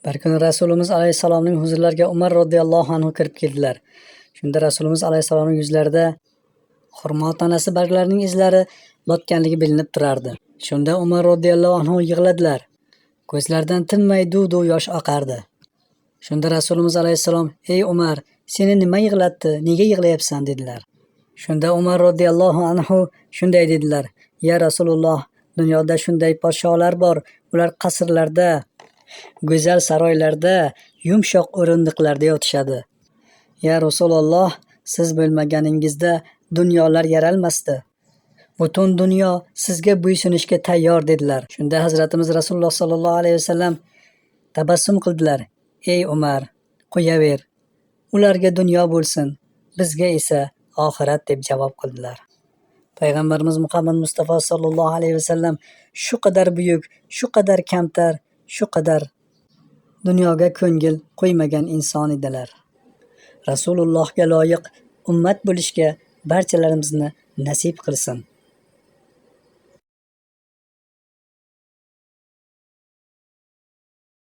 Bir kuni Rasulimiz alayhissalomning huzurlariga Umar radhiyallohu anhu kirib keldilar. Shunda Rasulimiz alayhissalomning yuzlarida xurmo tanasi barglarining izlari botganligi bilinib turardi. Shunda Umar radhiyallohu anhu yig'ladilar. Ko'zlaridan tinmay duv-duv yosh oqardi. Shunda Rasulimiz alayhissalom: "Ey Umar, seni nima yig'latdi? Nega yig'layapsan?" dedilar. Shunda Umar radhiyallohu anhu shunday dedilar: "Ya Rasululloh, dunyoda shunday podsholar bor, ular qasrlarda, go'zal saroylarda, yumshoq o'rindiqlarda yotishadi. Ya Rasululloh, siz bo'lmaganingizda dunyolar yaralmasdi. Butun dunyo sizga bo'ysunishga tayyor" dedilar. Shunda Hazratimiz Rasululloh sollallohu alayhi vasallam tabassum qildilar. "Ey Umar, qo'yaver. Ularga dunyo bo'lsin, bizga esa oxirat" deb javob qildilar. Payg'ambarimiz Muhammad Mustafa sollallohu alayhi vasallam shu qadar buyuk, shu qadar kamtar, shu qadar dunyoga ko'ngil qo'ymagan inson edilar. Rasulullohga loyiq ummat bo'lishga barchalarimizni nasib qilsin.